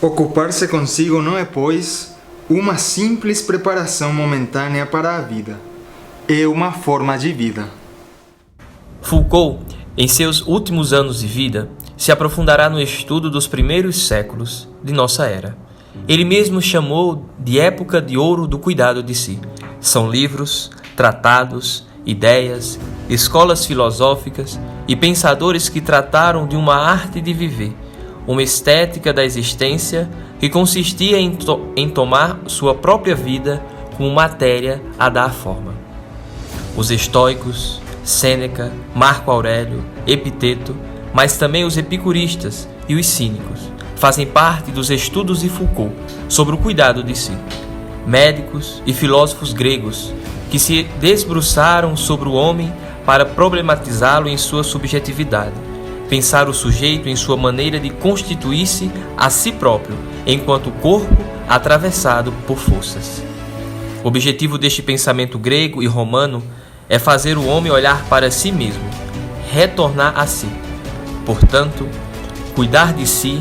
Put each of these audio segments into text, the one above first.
Ocupar-se consigo não é, pois, uma simples preparação momentânea para a vida. É uma forma de vida. Foucault, em seus últimos anos de vida, se aprofundará no estudo dos primeiros séculos de nossa era. Ele mesmo chamou de época de ouro do cuidado de si. São livros, tratados, ideias, escolas filosóficas e pensadores que trataram de uma arte de viver, uma estética da existência que consistia em tomar sua própria vida como matéria a dar forma. Os estoicos, Sêneca, Marco Aurélio, Epiteto, mas também os epicuristas e os cínicos, fazem parte dos estudos de Foucault sobre o cuidado de si. Médicos e filósofos gregos que se debruçaram sobre o homem para problematizá-lo em sua subjetividade, pensar o sujeito em sua maneira de constituir-se a si próprio, enquanto corpo atravessado por forças. O objetivo deste pensamento grego e romano é fazer o homem olhar para si mesmo, retornar a si. Portanto, cuidar de si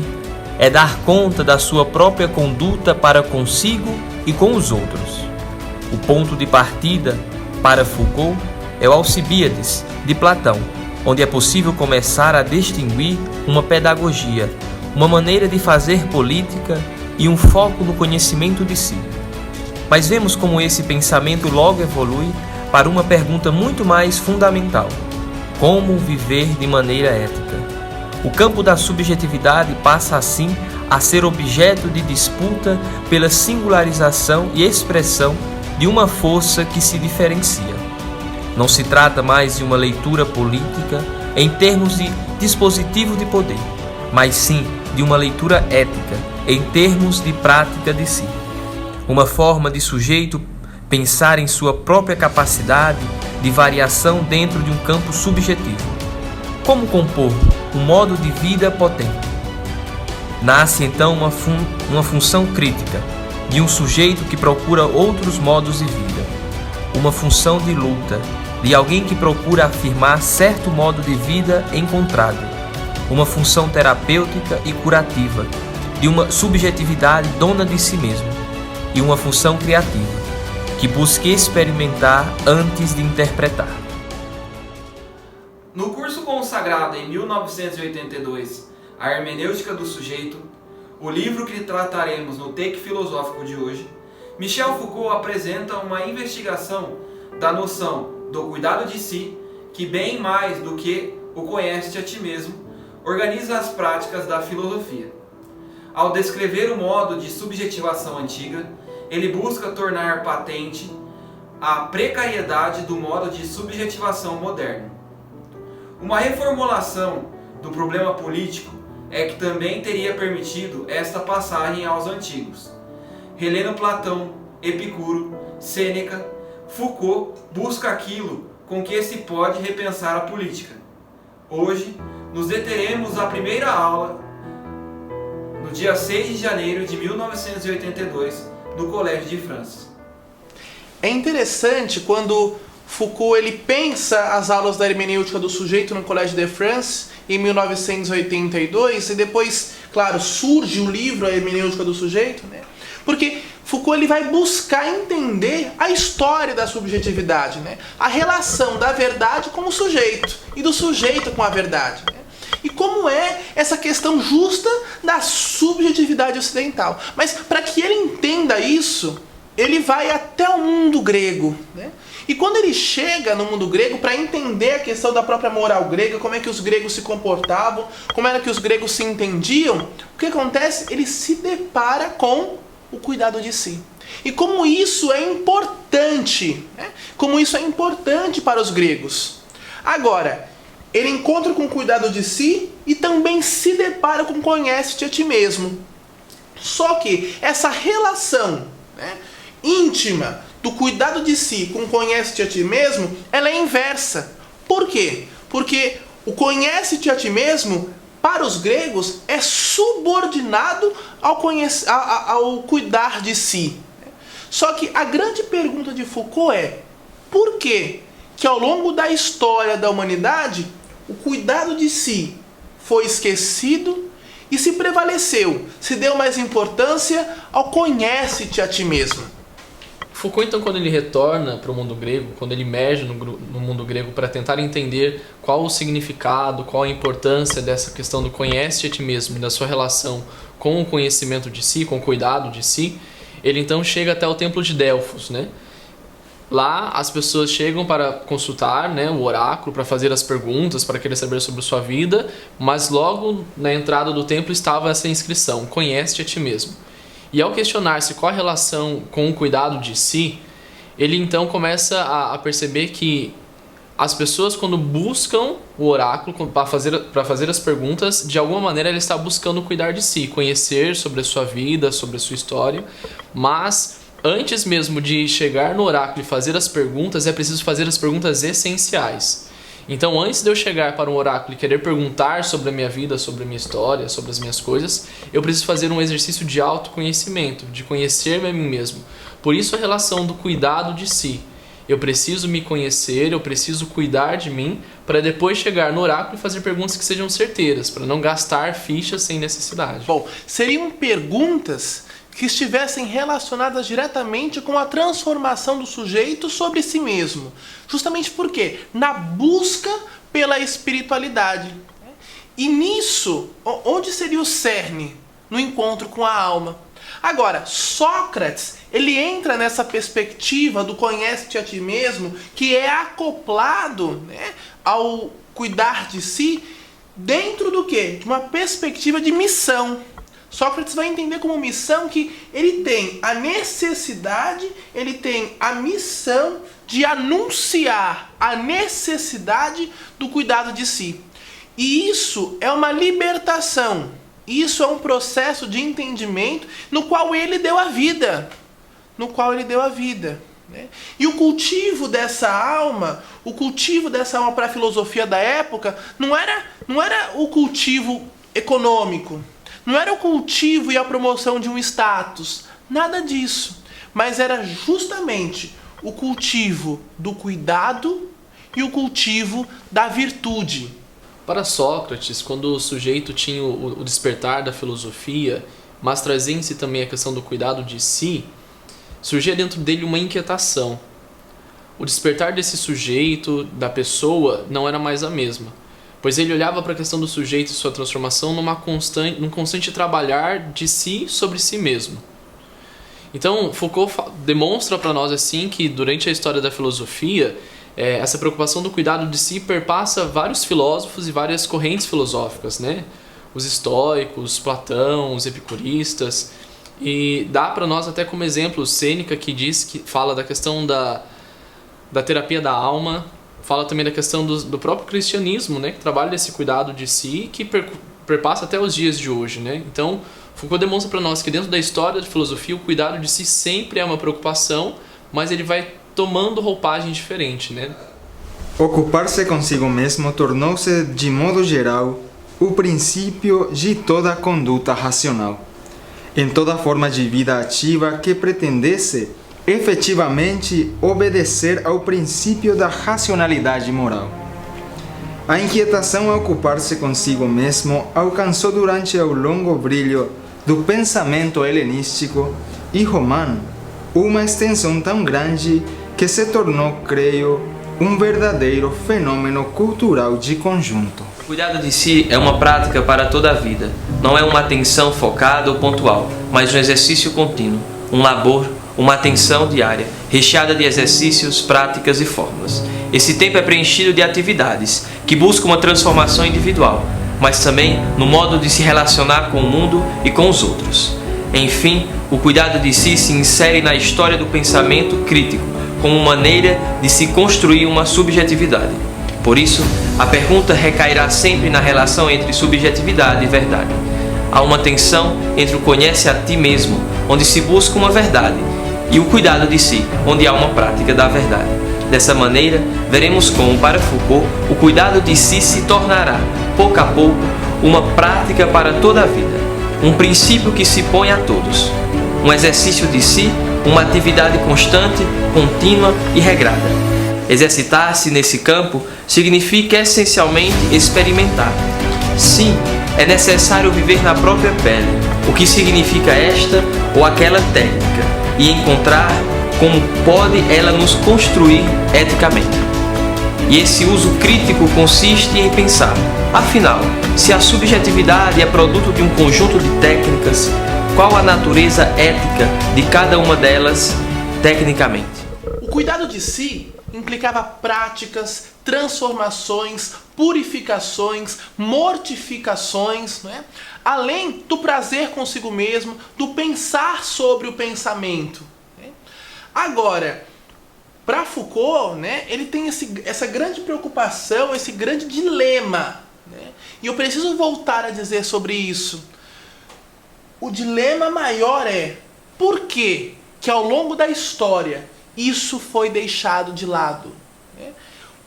é dar conta da sua própria conduta para consigo e com os outros. O ponto de partida para Foucault é o Alcibíades, de Platão, onde é possível começar a distinguir uma pedagogia, uma maneira de fazer política e um foco no conhecimento de si. Mas vemos como esse pensamento logo evolui para uma pergunta muito mais fundamental: como viver de maneira ética? O campo da subjetividade passa assim a ser objeto de disputa pela singularização e expressão de uma força que se diferencia. Não se trata mais de uma leitura política em termos de dispositivo de poder, mas sim de uma leitura ética em termos de prática de si. Uma forma de sujeito pensar em sua própria capacidade de variação dentro de um campo subjetivo. Como compor um modo de vida potente? Nasce então uma função crítica de um sujeito que procura outros modos de vida, uma função de luta de alguém que procura afirmar certo modo de vida encontrado, uma função terapêutica e curativa de uma subjetividade dona de si mesmo, e uma função criativa que busque experimentar antes de interpretar. No curso consagrado em 1982, A Hermenêutica do Sujeito, o livro que trataremos no take filosófico de hoje, Michel Foucault apresenta uma investigação da noção do cuidado de si, que bem mais do que o conhece a ti mesmo, organiza as práticas da filosofia. Ao descrever o modo de subjetivação antiga, ele busca tornar patente a precariedade do modo de subjetivação moderno. Uma reformulação do problema político é que também teria permitido esta passagem aos antigos. Relendo Platão, Epicuro, Sêneca, Foucault busca aquilo com que se pode repensar a política. Hoje, nos deteremos à primeira aula, no dia 6 de janeiro de 1982, no Colégio de França. É interessante quando Foucault ele pensa as aulas da hermenêutica do sujeito no Colégio de France em 1982 e depois, claro, surge o livro A Hermenêutica do Sujeito, né? Porque Foucault ele vai buscar entender a história da subjetividade, né? A relação da verdade com o sujeito e do sujeito com a verdade, né? E como é essa questão justa da subjetividade ocidental. Mas para que ele entenda isso, ele vai até o mundo grego, né? E quando ele chega no mundo grego para entender a questão da própria moral grega, como é que os gregos se comportavam, como era que os gregos se entendiam, o que acontece? Ele se depara com o cuidado de si. E como isso é importante, né? Como isso é importante para os gregos. Agora, ele encontra com o cuidado de si e também se depara com conhece-te a ti mesmo. Só que essa relação, né, íntima do cuidado de si com conhece-te a ti mesmo, ela é inversa. Por quê? Porque o conhece-te a ti mesmo, para os gregos, é subordinado ao cuidar de si. Só que a grande pergunta de Foucault é: por que ao longo da história da humanidade o cuidado de si foi esquecido E se prevaleceu, se deu mais importância ao conhece-te a ti mesmo. Foucault, então, quando ele retorna para o mundo grego, quando ele emerge no mundo grego para tentar entender qual o significado, qual a importância dessa questão do conhece-te a ti mesmo e da sua relação com o conhecimento de si, com o cuidado de si, ele então chega até o templo de Delfos, né? Lá as pessoas chegam para consultar, né, o oráculo, para fazer as perguntas, para querer saber sobre sua vida, mas logo na entrada do templo estava essa inscrição, conhece-te a ti mesmo. E ao questionar-se qual a relação com o cuidado de si, ele então começa a perceber que as pessoas, quando buscam o oráculo para fazer as perguntas, de alguma maneira ele está buscando cuidar de si, conhecer sobre a sua vida, sobre a sua história, mas antes mesmo de chegar no oráculo e fazer as perguntas, é preciso fazer as perguntas essenciais. Então, antes de eu chegar para um oráculo e querer perguntar sobre a minha vida, sobre a minha história, sobre as minhas coisas, eu preciso fazer um exercício de autoconhecimento, de conhecer-me a mim mesmo. Por isso a relação do cuidado de si. Eu preciso me conhecer, eu preciso cuidar de mim, para depois chegar no oráculo e fazer perguntas que sejam certeiras, para não gastar fichas sem necessidade. Bom, seriam perguntas que estivessem relacionadas diretamente com a transformação do sujeito sobre si mesmo. Justamente porque na busca pela espiritualidade. E nisso, onde seria o cerne? No encontro com a alma. Agora, Sócrates, ele entra nessa perspectiva do conhece-te a ti mesmo, que é acoplado, né, ao cuidar de si, dentro do quê? De uma perspectiva de missão. Sócrates vai entender como missão que ele tem a necessidade, ele tem a missão de anunciar a necessidade do cuidado de si. E isso é uma libertação, isso é um processo de entendimento no qual ele deu a vida. Né? E o cultivo dessa alma para a filosofia da época, não era o cultivo econômico, não era o cultivo e a promoção de um status, nada disso. Mas era justamente o cultivo do cuidado e o cultivo da virtude. Para Sócrates, quando o sujeito tinha o despertar da filosofia, mas trazia em si também a questão do cuidado de si, surgia dentro dele uma inquietação. O despertar desse sujeito, da pessoa, não era mais a mesma. Pois ele olhava para a questão do sujeito e sua transformação num constante trabalhar de si sobre si mesmo. Então, Foucault demonstra para nós assim que durante a história da filosofia, essa preocupação do cuidado de si perpassa vários filósofos e várias correntes filosóficas, né? Os estoicos, Platão, os epicuristas, e dá para nós até como exemplo Sêneca, que fala da questão da terapia da alma. Fala também da questão do próprio cristianismo, né, que trabalha esse cuidado de si, que perpassa até os dias de hoje, né? Então, Foucault demonstra para nós que dentro da história da filosofia, o cuidado de si sempre é uma preocupação, mas ele vai tomando roupagem diferente, né? Ocupar-se consigo mesmo tornou-se, de modo geral, o princípio de toda conduta racional. Em toda forma de vida ativa que pretendesse efetivamente obedecer ao princípio da racionalidade moral. A inquietação a ocupar-se consigo mesmo alcançou durante o longo brilho do pensamento helenístico e romano uma extensão tão grande que se tornou, creio, um verdadeiro fenômeno cultural de conjunto. O cuidado de si é uma prática para toda a vida. Não é uma atenção focada ou pontual, mas um exercício contínuo, um labor, uma atenção diária, recheada de exercícios, práticas e fórmulas. Esse tempo é preenchido de atividades que buscam uma transformação individual, mas também no modo de se relacionar com o mundo e com os outros. Enfim, o cuidado de si se insere na história do pensamento crítico, como maneira de se construir uma subjetividade. Por isso, a pergunta recairá sempre na relação entre subjetividade e verdade. Há uma tensão entre o conhece a ti mesmo, onde se busca uma verdade, e o cuidado de si, onde há uma prática da verdade. Dessa maneira, veremos como, para Foucault, o cuidado de si se tornará, pouco a pouco, uma prática para toda a vida, um princípio que se põe a todos, um exercício de si, uma atividade constante, contínua e regrada. Exercitar-se nesse campo significa essencialmente experimentar. Sim, é necessário viver na própria pele o que significa esta ou aquela técnica e encontrar como pode ela nos construir eticamente. E esse uso crítico consiste em pensar, afinal, se a subjetividade é produto de um conjunto de técnicas, qual a natureza ética de cada uma delas tecnicamente? O cuidado de si implicava práticas, transformações, purificações, mortificações, né? Além do prazer consigo mesmo, do pensar sobre o pensamento. Né? Agora, para Foucault, né, ele tem essa grande preocupação, esse grande dilema. Né? E eu preciso voltar a dizer sobre isso. O dilema maior é por que ao longo da história isso foi deixado de lado? Né?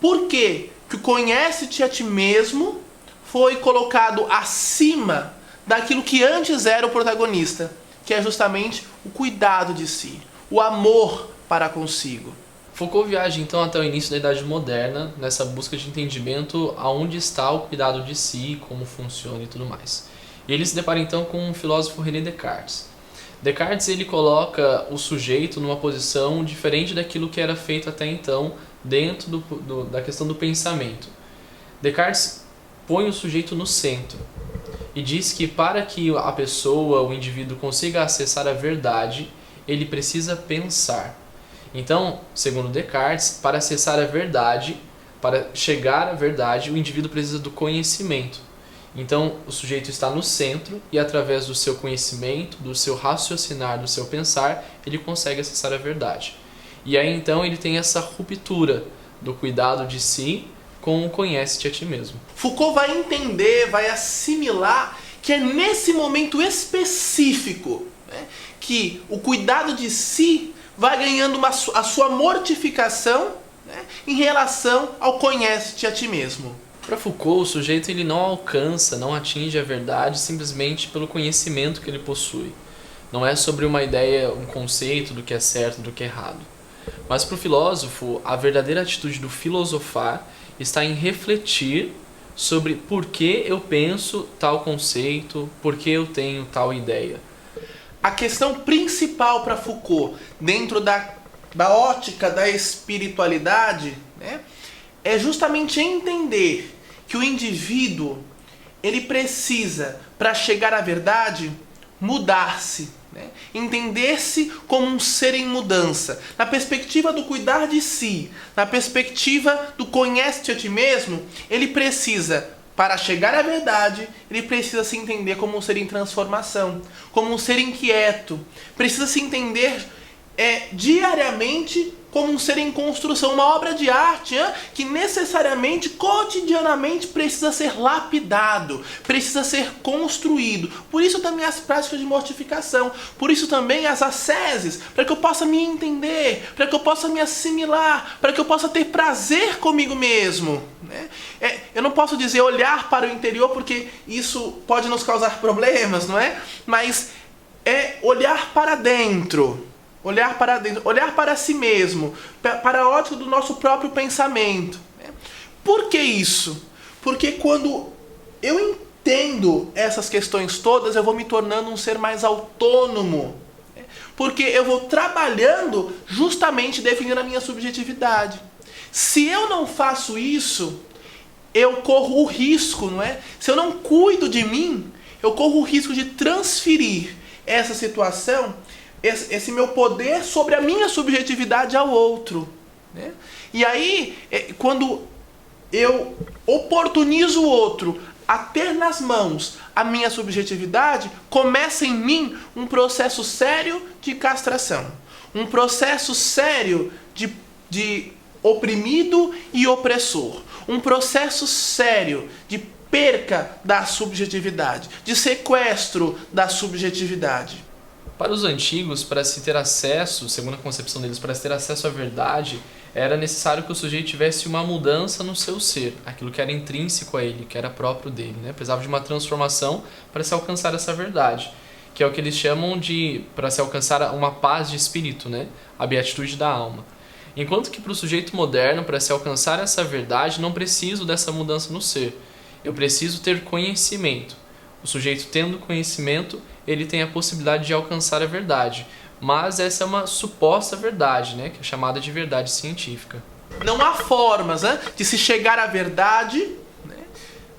Por que o conhece-te a ti mesmo foi colocado acima daquilo que antes era o protagonista, que é justamente o cuidado de si, o amor para consigo? Foucault viaja então até o início da Idade Moderna, nessa busca de entendimento aonde está o cuidado de si, como funciona e tudo mais. E ele se depara então com o filósofo René Descartes. Descartes ele coloca o sujeito numa posição diferente daquilo que era feito até então dentro da questão do pensamento. Descartes põe o sujeito no centro e diz que para que a pessoa, o indivíduo, consiga acessar a verdade, ele precisa pensar. Então, segundo Descartes, para acessar a verdade, para chegar à verdade, o indivíduo precisa do conhecimento. Então, o sujeito está no centro e, através do seu conhecimento, do seu raciocinar, do seu pensar, ele consegue acessar a verdade. E aí, então, ele tem essa ruptura do cuidado de si com o conhece-te a ti mesmo. Foucault vai entender, vai assimilar que é nesse momento específico, né, que o cuidado de si vai ganhando a sua mortificação, né, em relação ao conhece-te a ti mesmo. Para Foucault, o sujeito ele não alcança, não atinge a verdade simplesmente pelo conhecimento que ele possui. Não é sobre uma ideia, um conceito do que é certo e do que é errado. Mas para o filósofo, a verdadeira atitude do filosofar está em refletir sobre por que eu penso tal conceito, por que eu tenho tal ideia. A questão principal para Foucault, dentro da ótica da espiritualidade, né, é justamente entender que o indivíduo ele precisa, para chegar à verdade, mudar-se, né? Entender-se como um ser em mudança. Na perspectiva do cuidar de si, na perspectiva do conhece-te a ti mesmo, ele precisa, para chegar à verdade, ele precisa se entender como um ser em transformação, como um ser inquieto. Precisa se entender diariamente como um ser em construção, uma obra de arte, que necessariamente, cotidianamente precisa ser lapidado, precisa ser construído. Por isso também as práticas de mortificação, por isso também as asceses, para que eu possa me entender, para que eu possa me assimilar, para que eu possa ter prazer comigo mesmo. Né? Eu não posso dizer olhar para o interior, porque isso pode nos causar problemas, não é? Mas é olhar para dentro. Olhar para dentro, olhar para si mesmo, para a ótica do nosso próprio pensamento. Por que isso? Porque quando eu entendo essas questões todas, eu vou me tornando um ser mais autônomo. Porque eu vou trabalhando justamente definindo a minha subjetividade. Se eu não faço isso, eu corro o risco, não é? Se eu não cuido de mim, eu corro o risco de transferir essa situação, esse meu poder sobre a minha subjetividade ao outro. Né? E aí, quando eu oportunizo o outro a ter nas mãos a minha subjetividade, começa em mim um processo sério de castração. Um processo sério de oprimido e opressor. Um processo sério de perca da subjetividade, de sequestro da subjetividade. Para os antigos, para se ter acesso, segundo a concepção deles, para se ter acesso à verdade, era necessário que o sujeito tivesse uma mudança no seu ser, aquilo que era intrínseco a ele, que era próprio dele, né? Precisava de uma transformação para se alcançar essa verdade, que é o que eles chamam de, para se alcançar uma paz de espírito, né? A beatitude da alma. Enquanto que para o sujeito moderno, para se alcançar essa verdade, não preciso dessa mudança no ser. Eu preciso ter conhecimento. O sujeito tendo conhecimento, ele tem a possibilidade de alcançar a verdade. Mas essa é uma suposta verdade, né, que é chamada de verdade científica. Não há formas, né, de se chegar à verdade, né,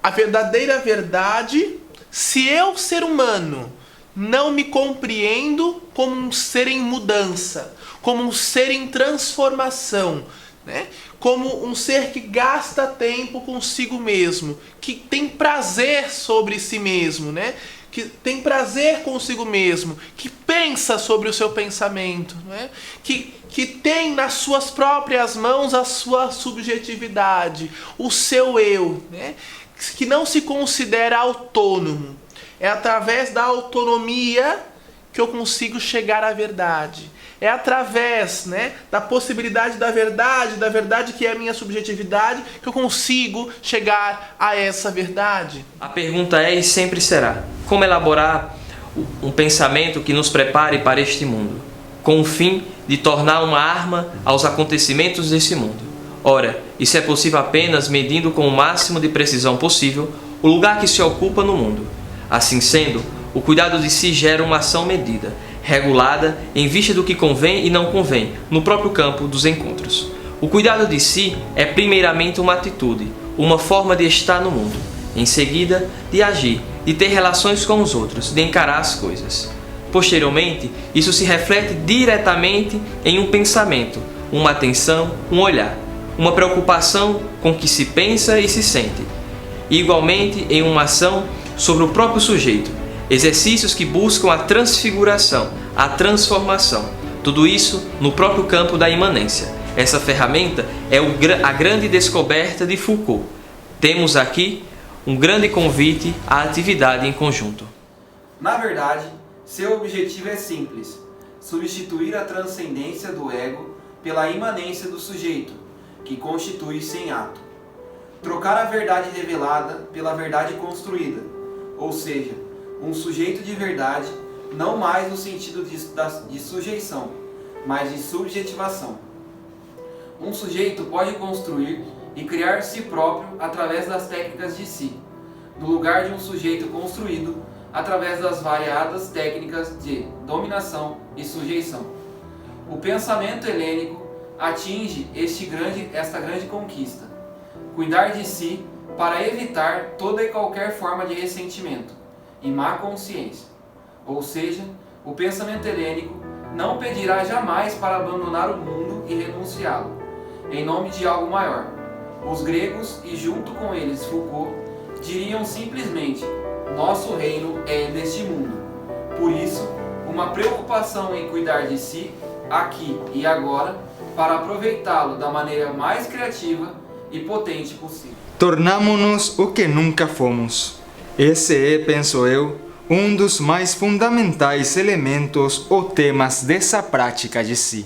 a verdadeira verdade, se eu, ser humano, não me compreendo como um ser em mudança, como um ser em transformação, né, como um ser que gasta tempo consigo mesmo, que tem prazer sobre si mesmo, né, que tem prazer consigo mesmo, que pensa sobre o seu pensamento, né? que tem nas suas próprias mãos a sua subjetividade, o seu eu, né? Que não se considera autônomo. É através da autonomia que eu consigo chegar à verdade. É através, né, da possibilidade da verdade que é a minha subjetividade, que eu consigo chegar a essa verdade. A pergunta é e sempre será: como elaborar um pensamento que nos prepare para este mundo, com o fim de tornar uma arma aos acontecimentos desse mundo? Ora, isso é possível apenas medindo com o máximo de precisão possível o lugar que se ocupa no mundo. Assim sendo, o cuidado de si gera uma ação medida, regulada em vista do que convém e não convém, no próprio campo dos encontros. O cuidado de si é primeiramente uma atitude, uma forma de estar no mundo, em seguida de agir, de ter relações com os outros, de encarar as coisas. Posteriormente, isso se reflete diretamente em um pensamento, uma atenção, um olhar, uma preocupação com o que se pensa e se sente, e igualmente em uma ação sobre o próprio sujeito, exercícios que buscam a transfiguração, a transformação, tudo isso no próprio campo da imanência. Essa ferramenta é a grande descoberta de Foucault. Temos aqui um grande convite à atividade em conjunto. Na verdade, seu objetivo é simples: substituir a transcendência do ego pela imanência do sujeito, que constitui-se em ato. Trocar a verdade revelada pela verdade construída, ou seja, um sujeito de verdade, não mais no sentido de sujeição, mas de subjetivação. Um sujeito pode construir e criar si próprio através das técnicas de si, no lugar de um sujeito construído através das variadas técnicas de dominação e sujeição. O pensamento helênico atinge esta grande conquista: cuidar de si para evitar toda e qualquer forma de ressentimento e má consciência. Ou seja, o pensamento helênico não pedirá jamais para abandonar o mundo e renunciá-lo, em nome de algo maior. Os gregos, e junto com eles Foucault, diriam simplesmente: nosso reino é neste mundo. Por isso, uma preocupação em cuidar de si, aqui e agora, para aproveitá-lo da maneira mais criativa e potente possível. Tornamo-nos o que nunca fomos. Esse é, penso eu, um dos mais fundamentais elementos ou temas dessa prática de si.